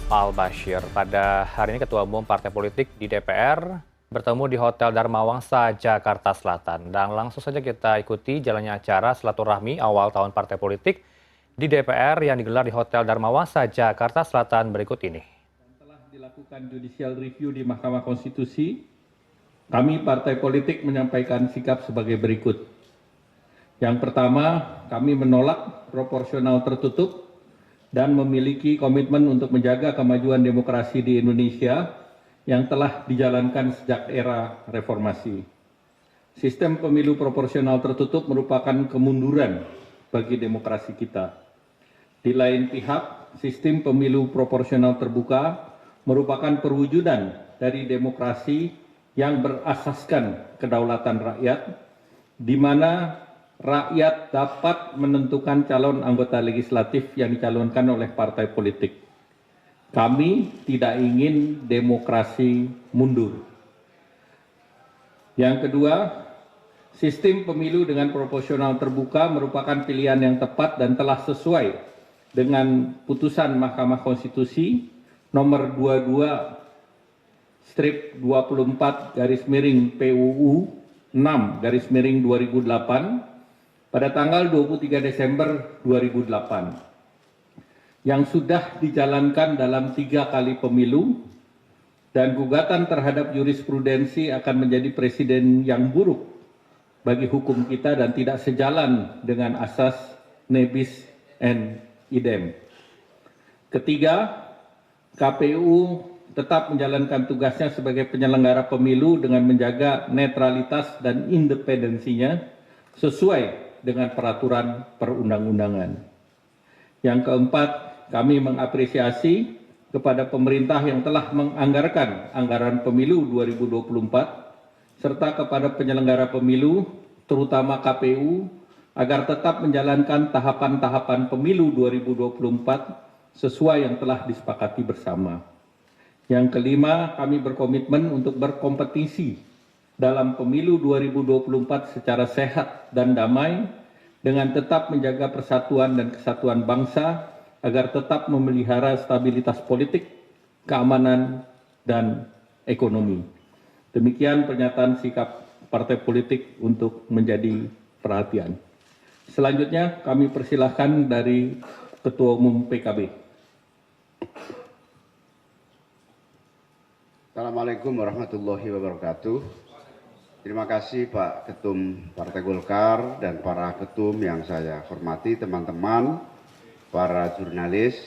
Al-Bashir. Pada hari ini Ketua Umum Partai Politik di DPR bertemu di Hotel Dharma Wangsa, Jakarta Selatan. Dan langsung saja kita ikuti jalannya acara silaturahmi awal tahun Partai Politik di DPR yang digelar di Hotel Dharma Wangsa, Jakarta Selatan berikut ini. Setelah dilakukan judicial review di Mahkamah Konstitusi, kami Partai Politik menyampaikan sikap sebagai berikut. Yang pertama, kami menolak proporsional tertutup dan memiliki komitmen untuk menjaga kemajuan demokrasi di Indonesia yang telah dijalankan sejak era reformasi. Sistem pemilu proporsional tertutup merupakan kemunduran bagi demokrasi kita. Di lain pihak, sistem pemilu proporsional terbuka merupakan perwujudan dari demokrasi yang berasaskan kedaulatan rakyat, di mana rakyat dapat menentukan calon anggota legislatif yang dicalonkan oleh partai politik. Kami tidak ingin demokrasi mundur. Yang kedua, sistem pemilu dengan proporsional terbuka merupakan pilihan yang tepat dan telah sesuai dengan putusan Mahkamah Konstitusi nomor 22/24/PUU 6/2008 pada tanggal 23 Desember 2008 yang sudah dijalankan dalam 3 kali pemilu, dan gugatan terhadap jurisprudensi akan menjadi presiden yang buruk bagi hukum kita dan tidak sejalan dengan asas nebis and idem. Ketiga, KPU tetap menjalankan tugasnya sebagai penyelenggara pemilu dengan menjaga netralitas dan independensinya sesuai dengan peraturan perundang-undangan. Yang keempat, kami mengapresiasi kepada pemerintah yang telah menganggarkan anggaran pemilu 2024 serta kepada penyelenggara pemilu, terutama KPU, agar tetap menjalankan tahapan-tahapan pemilu 2024 sesuai yang telah disepakati bersama. Yang kelima, kami berkomitmen untuk berkompetisi dalam pemilu 2024 secara sehat dan damai dengan tetap menjaga persatuan dan kesatuan bangsa agar tetap memelihara stabilitas politik, keamanan, dan ekonomi. Demikian pernyataan sikap partai politik untuk menjadi perhatian. Selanjutnya kami persilahkan dari Ketua Umum PKB. Assalamualaikum warahmatullahi wabarakatuh. Terima kasih Pak Ketum Partai Golkar dan para ketum yang saya hormati, teman-teman, para jurnalis.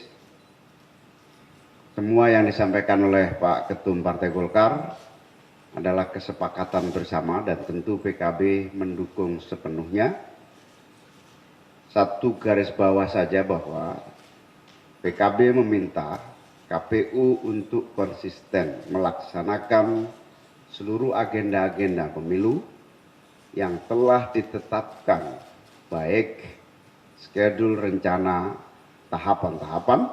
Semua yang disampaikan oleh Pak Ketum Partai Golkar adalah kesepakatan bersama dan tentu PKB mendukung sepenuhnya. Satu garis bawah saja bahwa PKB meminta KPU untuk konsisten melaksanakan seluruh agenda-agenda pemilu yang telah ditetapkan, baik skedul rencana tahapan-tahapan,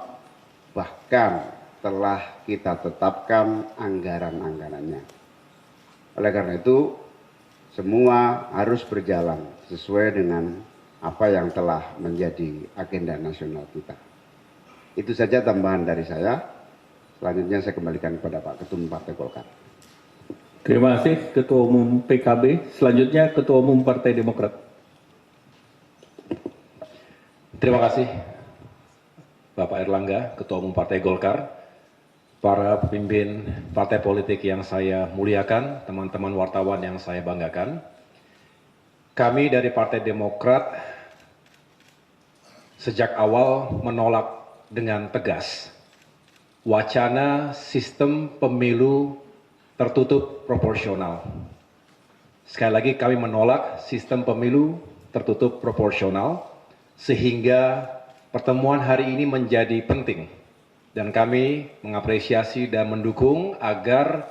bahkan telah kita tetapkan anggaran-anggarannya. Oleh karena itu, semua harus berjalan sesuai dengan apa yang telah menjadi agenda nasional kita. Itu saja tambahan dari saya. Selanjutnya saya kembalikan kepada Pak Ketum Partai Golkar. Terima kasih Ketua Umum PKB. Selanjutnya Ketua Umum Partai Demokrat. Terima kasih Bapak Erlangga, Ketua Umum Partai Golkar, para pemimpin partai politik yang saya muliakan, teman-teman wartawan yang saya banggakan. Kami dari Partai Demokrat sejak awal menolak dengan tegas wacana sistem pemilu tertutup proporsional. Sekali lagi kami menolak sistem pemilu tertutup proporsional, sehingga pertemuan hari ini menjadi penting. Dan kami mengapresiasi dan mendukung agar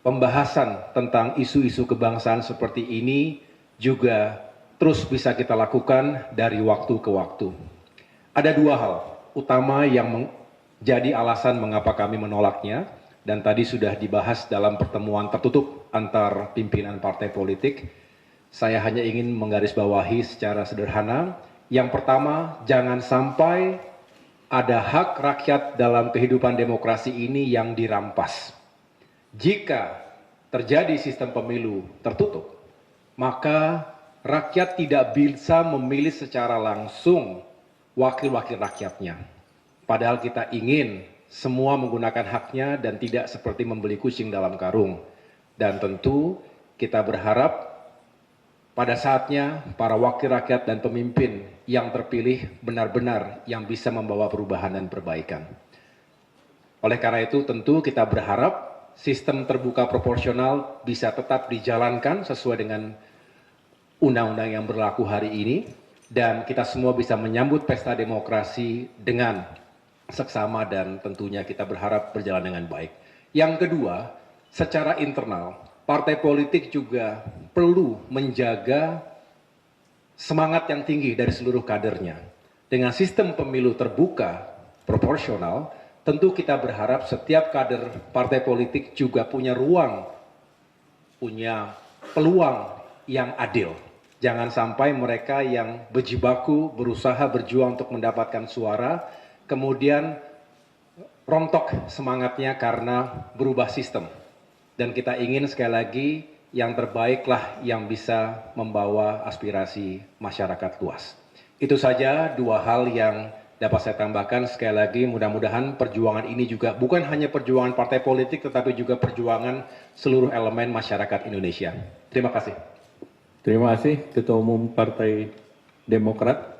pembahasan tentang isu-isu kebangsaan seperti ini juga terus bisa kita lakukan dari waktu ke waktu. Ada dua hal utama yang menjadi alasan mengapa kami menolaknya, dan tadi sudah dibahas dalam pertemuan tertutup antar pimpinan partai politik. Saya hanya ingin menggarisbawahi secara sederhana. Yang pertama, jangan sampai ada hak rakyat dalam kehidupan demokrasi ini yang dirampas. Jika terjadi sistem pemilu tertutup, maka rakyat tidak bisa memilih secara langsung wakil-wakil rakyatnya. Padahal kita ingin semua menggunakan haknya dan tidak seperti membeli kucing dalam karung. Dan tentu kita berharap pada saatnya para wakil rakyat dan pemimpin yang terpilih benar-benar yang bisa membawa perubahan dan perbaikan. Oleh karena itu tentu kita berharap sistem terbuka proporsional bisa tetap dijalankan sesuai dengan undang-undang yang berlaku hari ini dan kita semua bisa menyambut pesta demokrasi dengan seksama dan tentunya kita berharap berjalan dengan baik. Yang kedua, secara internal, partai politik juga perlu menjaga semangat yang tinggi dari seluruh kadernya. Dengan sistem pemilu terbuka, proporsional, tentu kita berharap setiap kader partai politik juga punya ruang, punya peluang yang adil. Jangan sampai mereka yang berjibaku, berusaha berjuang untuk mendapatkan suara, kemudian rontok semangatnya karena berubah sistem. Dan kita ingin sekali lagi yang terbaiklah yang bisa membawa aspirasi masyarakat luas. Itu saja dua hal yang dapat saya tambahkan. Sekali lagi mudah-mudahan perjuangan ini juga bukan hanya perjuangan partai politik tetapi juga perjuangan seluruh elemen masyarakat Indonesia. Terima kasih. Terima kasih Ketua Umum Partai Demokrat.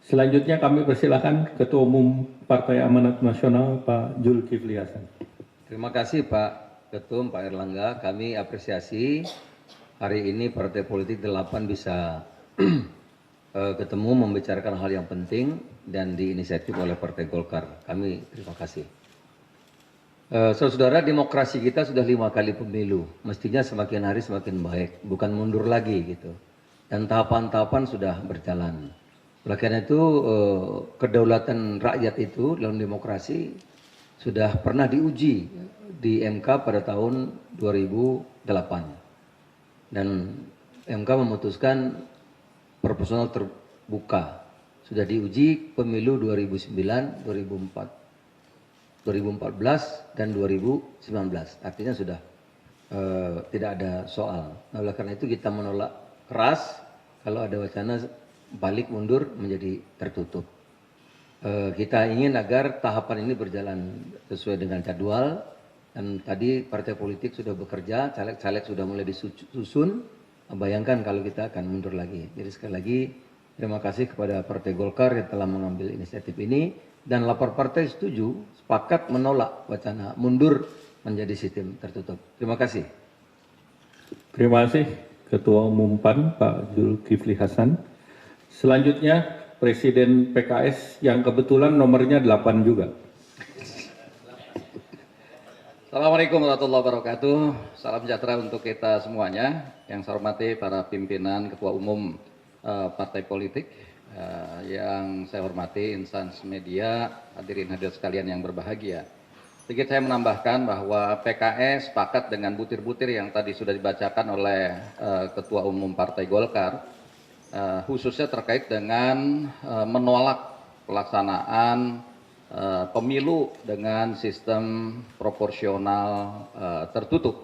Selanjutnya kami persilakan Ketua Umum Partai Amanat Nasional Pak Zulkifli Hasan. Terima kasih Pak Ketum, Pak Erlangga. Kami apresiasi hari ini partai politik 8 bisa ketemu membicarakan hal yang penting dan diinisiatif oleh Partai Golkar. Kami terima kasih. Saudara-saudara, demokrasi kita sudah 5 kali pemilu. Mestinya semakin hari semakin baik, bukan mundur lagi gitu. Dan tahapan-tahapan sudah berjalan. Oleh karena itu, kedaulatan rakyat itu dalam demokrasi sudah pernah diuji di MK pada tahun 2008 dan MK memutuskan proporsional terbuka. Sudah diuji pemilu 2009, 2014 dan 2019. Artinya sudah tidak ada soal. Nah, oleh karena itu kita menolak keras kalau ada wacana balik mundur menjadi tertutup. Kita ingin agar tahapan ini berjalan sesuai dengan jadwal. Dan tadi partai politik sudah bekerja, caleg-caleg sudah mulai disusun. Bayangkan kalau kita akan mundur lagi. Jadi sekali lagi terima kasih kepada Partai Golkar yang telah mengambil inisiatif ini. Dan 8 partai setuju, sepakat menolak wacana mundur menjadi sistem tertutup. Terima kasih. Terima kasih Ketua Umum PAN Pak Zulkifli Hasan. Selanjutnya Presiden PKS yang kebetulan nomornya 8 juga. Assalamualaikum warahmatullahi wabarakatuh. Salam sejahtera untuk kita semuanya. Yang saya hormati para pimpinan, ketua umum partai politik, yang saya hormati instansi media, hadirin sekalian yang berbahagia. Sedikit saya menambahkan bahwa PKS sepakat dengan butir-butir yang tadi sudah dibacakan oleh ketua umum Partai Golkar, khususnya terkait dengan menolak pelaksanaan pemilu dengan sistem proporsional tertutup.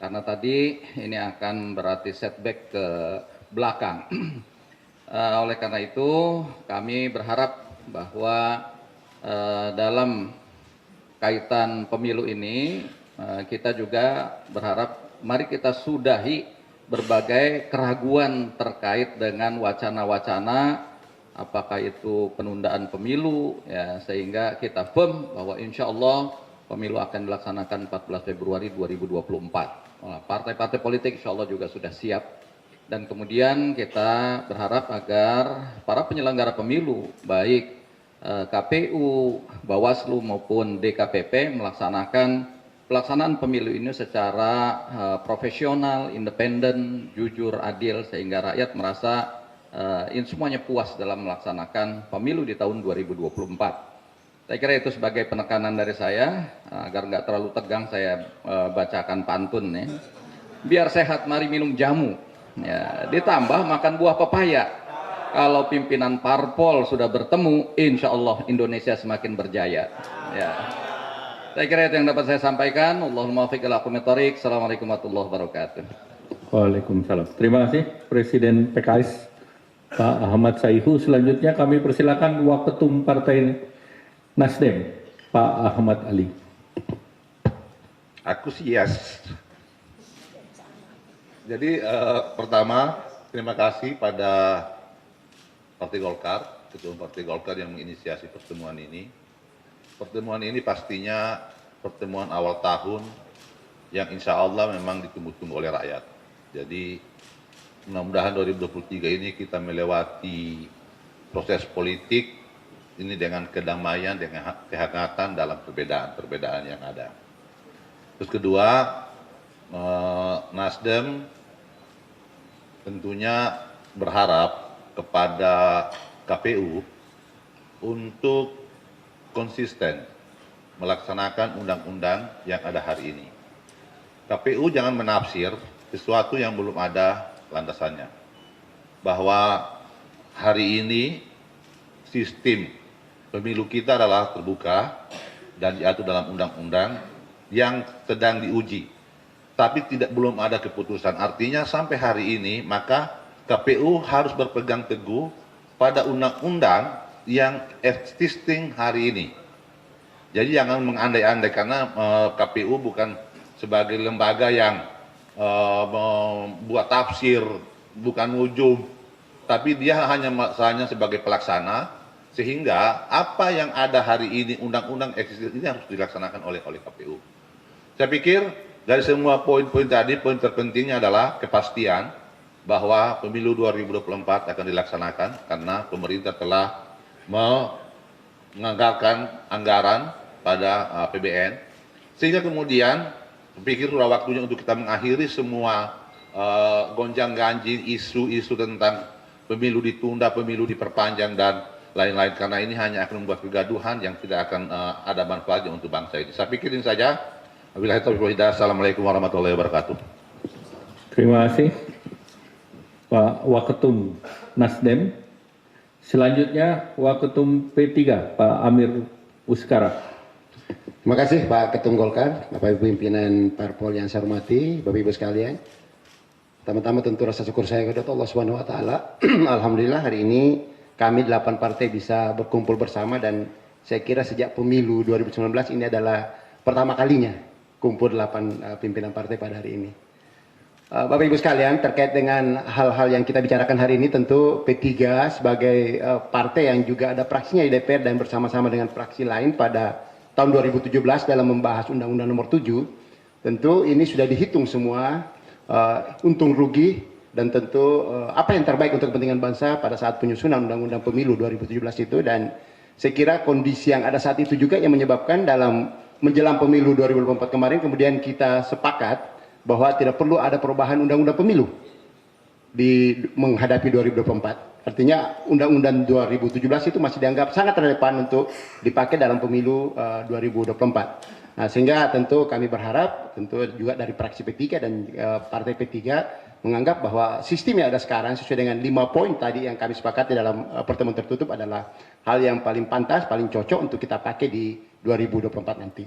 Karena tadi ini akan berarti setback ke belakang. Oleh karena itu kami berharap bahwa dalam kaitan pemilu ini kita juga berharap mari kita sudahi berbagai keraguan terkait dengan wacana-wacana apakah itu penundaan pemilu, ya, sehingga kita firm bahwa insya Allah pemilu akan dilaksanakan 14 Februari 2024. Partai-partai politik insya Allah juga sudah siap. Dan kemudian kita berharap agar para penyelenggara pemilu, baik KPU, Bawaslu maupun DKPP melaksanakan pelaksanaan pemilu ini secara profesional, independen, jujur, adil, sehingga rakyat merasa ini semuanya puas dalam melaksanakan pemilu di tahun 2024. Saya kira itu sebagai penekanan dari saya, agar nggak terlalu tegang saya bacakan pantun ya. Biar sehat mari minum jamu, ya, ditambah makan buah pepaya. Kalau pimpinan parpol sudah bertemu, insya Allah Indonesia semakin berjaya. Ya. Saya kira itu yang dapat saya sampaikan. Allahumma muwaffiq ila aqwamit thoriq. Assalamualaikum warahmatullahi wabarakatuh. Waalaikumsalam. Terima kasih Presiden PKS Pak Ahmad Saihu. Selanjutnya kami persilakan Waketum Partai Nasdem Pak Ahmad Ali. Aku sih yes. Jadi pertama terima kasih pada Partai Golkar, Ketua Partai Golkar yang menginisiasi pertemuan ini. Pertemuan ini pastinya pertemuan awal tahun yang insya Allah memang ditunggu-tunggu oleh rakyat. Jadi mudah-mudahan 2023 ini kita melewati proses politik ini dengan kedamaian, dengan kehangatan dalam perbedaan-perbedaan yang ada. Terus kedua, Nasdem tentunya berharap kepada KPU untuk konsisten melaksanakan undang-undang yang ada hari ini. KPU jangan menafsir sesuatu yang belum ada landasannya. Bahwa hari ini sistem pemilu kita adalah terbuka dan diatur dalam undang-undang yang sedang diuji. Tapi belum ada keputusan. Artinya sampai hari ini maka KPU harus berpegang teguh pada undang-undang yang existing hari ini. Jadi jangan mengandai-andai karena KPU bukan sebagai lembaga yang membuat tafsir, bukan ujub, tapi dia hanya sebagai pelaksana, sehingga apa yang ada hari ini, undang-undang existing ini harus dilaksanakan oleh KPU. Saya pikir dari semua poin-poin tadi, poin terpentingnya adalah kepastian bahwa pemilu 2024 akan dilaksanakan karena pemerintah telah menganggarkan anggaran pada APBN, sehingga kemudian pikir sudah waktunya untuk kita mengakhiri semua gonjang-ganjing isu-isu tentang pemilu ditunda, pemilu diperpanjang dan lain-lain, karena ini hanya akan membuat kegaduhan yang tidak akan ada manfaatnya untuk bangsa ini. Saya pikir ini saja. Wabillahi taufiq wal hidayah. Assalamualaikum warahmatullahi wabarakatuh. Terima kasih Pak Waketum Nasdem. Selanjutnya Waketum P3 Pak Amir Uskara. Terima kasih Pak Ketum Golkar, Bapak Ibu pimpinan parpol yang saya hormati, Bapak Ibu sekalian. Pertama-tama tentu rasa syukur saya kepada Allah Subhanahu wa taala. Alhamdulillah hari ini kami 8 partai bisa berkumpul bersama dan saya kira sejak pemilu 2019 ini adalah pertama kalinya kumpul 8 pimpinan partai pada hari ini. Bapak Ibu sekalian, terkait dengan hal-hal yang kita bicarakan hari ini, tentu P3 sebagai partai yang juga ada fraksinya di DPR dan bersama-sama dengan fraksi lain pada tahun 2017 dalam membahas Undang-Undang Nomor 7, tentu ini sudah dihitung semua untung rugi dan tentu apa yang terbaik untuk kepentingan bangsa pada saat penyusunan Undang-Undang Pemilu 2017 itu, dan saya kira kondisi yang ada saat itu juga yang menyebabkan dalam menjelang pemilu 2024 kemarin kemudian kita sepakat bahwa tidak perlu ada perubahan undang-undang pemilu di menghadapi 2024. Artinya undang-undang 2017 itu masih dianggap sangat relevan untuk dipakai dalam pemilu 2024. Nah, sehingga tentu kami berharap tentu juga dari fraksi P3 dan partai P3 menganggap bahwa sistem yang ada sekarang sesuai dengan 5 poin tadi yang kami sepakati dalam pertemuan tertutup adalah hal yang paling pantas, paling cocok untuk kita pakai di 2024 nanti.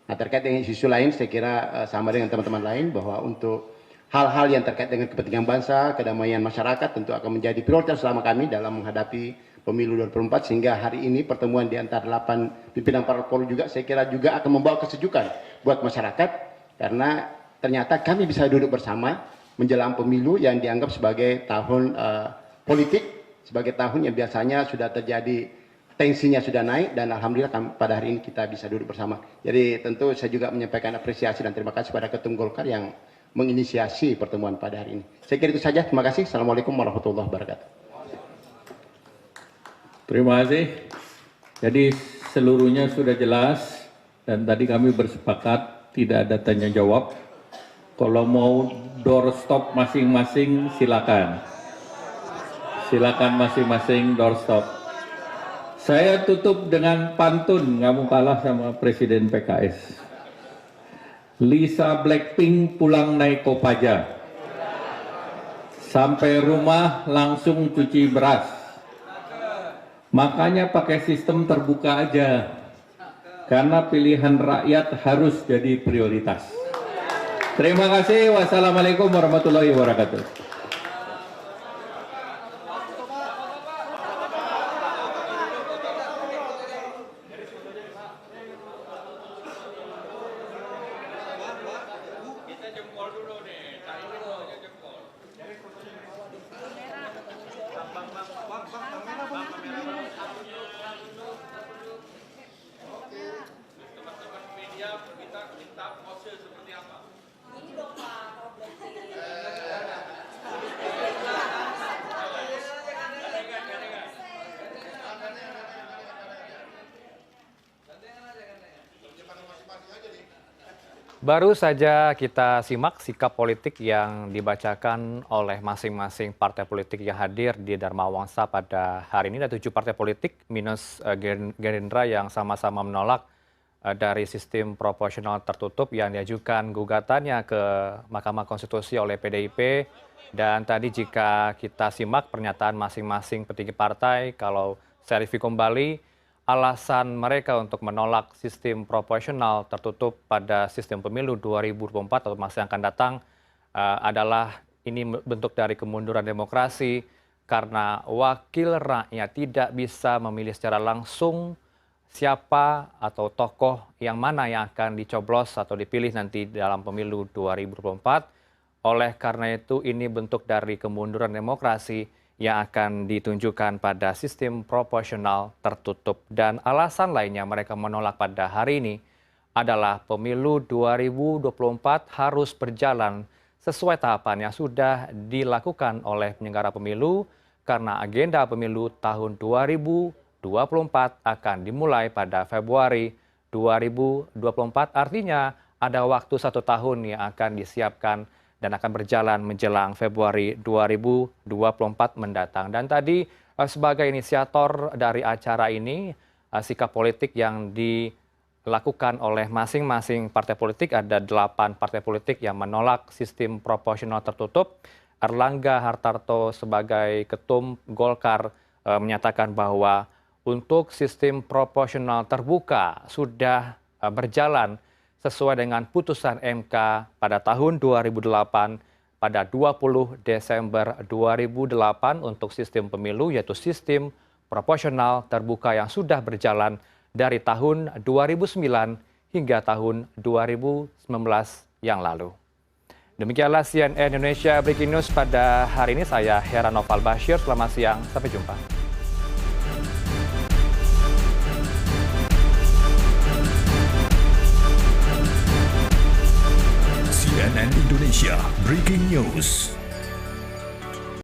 Nah, terkait dengan isu lain, saya kira sama dengan teman-teman lain bahwa untuk hal-hal yang terkait dengan kepentingan bangsa, kedamaian masyarakat tentu akan menjadi prioritas utama kami dalam menghadapi pemilu 2024, sehingga hari ini pertemuan di antara 8 pimpinan parpol juga saya kira juga akan membawa kesejukan buat masyarakat, karena ternyata kami bisa duduk bersama menjelang pemilu yang dianggap sebagai tahun politik, sebagai tahun yang biasanya sudah terjadi tensinya sudah naik, dan alhamdulillah pada hari ini kita bisa duduk bersama. Jadi tentu saya juga menyampaikan apresiasi dan terima kasih pada Ketum Golkar yang menginisiasi pertemuan pada hari ini. Saya kira itu saja. Terima kasih. Assalamualaikum warahmatullahi wabarakatuh. Terima kasih. Jadi seluruhnya sudah jelas dan tadi kami bersepakat tidak ada tanya jawab. Kalau mau doorstop masing-masing silakan. Silakan masing-masing doorstop. Saya tutup dengan pantun, nggak mau kalah sama Presiden PKS. Lisa Blackpink pulang naik Kopaja. Sampai rumah langsung cuci beras. Makanya pakai sistem terbuka aja. Karena pilihan rakyat harus jadi prioritas. Terima kasih. Wassalamualaikum warahmatullahi wabarakatuh. Baru saja kita simak sikap politik yang dibacakan oleh masing-masing partai politik yang hadir di Dharma Wangsa pada hari ini. Ada 7 partai politik minus Gerindra yang sama-sama menolak dari sistem proporsional tertutup yang diajukan gugatannya ke Mahkamah Konstitusi oleh PDIP. Dan tadi jika kita simak pernyataan masing-masing petinggi partai, kalau saya review kembali, alasan mereka untuk menolak sistem proporsional tertutup pada sistem pemilu 2024 atau masa yang akan datang adalah ini bentuk dari kemunduran demokrasi karena wakil rakyat tidak bisa memilih secara langsung siapa atau tokoh yang mana yang akan dicoblos atau dipilih nanti dalam pemilu 2024. Oleh karena itu ini bentuk dari kemunduran demokrasi yang akan ditunjukkan pada sistem proporsional tertutup. Dan alasan lainnya mereka menolak pada hari ini adalah pemilu 2024 harus berjalan sesuai tahapan yang sudah dilakukan oleh penyelenggara pemilu karena agenda pemilu tahun 2024 akan dimulai pada Februari 2024. Artinya ada waktu 1 tahun yang akan disiapkan dan akan berjalan menjelang Februari 2024 mendatang. Dan tadi sebagai inisiator dari acara ini, sikap politik yang dilakukan oleh masing-masing partai politik, ada 8 partai politik yang menolak sistem proporsional tertutup. Erlangga Hartarto sebagai ketum Golkar menyatakan bahwa untuk sistem proporsional terbuka sudah berjalan sesuai dengan putusan MK pada tahun 2008 pada 20 Desember 2008 untuk sistem pemilu yaitu sistem proporsional terbuka yang sudah berjalan dari tahun 2009 hingga tahun 2019 yang lalu. Demikianlah CNN Indonesia Breaking News pada hari ini. Saya Heranov Al-Bashir. Selamat siang, sampai jumpa. CNN Indonesia Breaking News.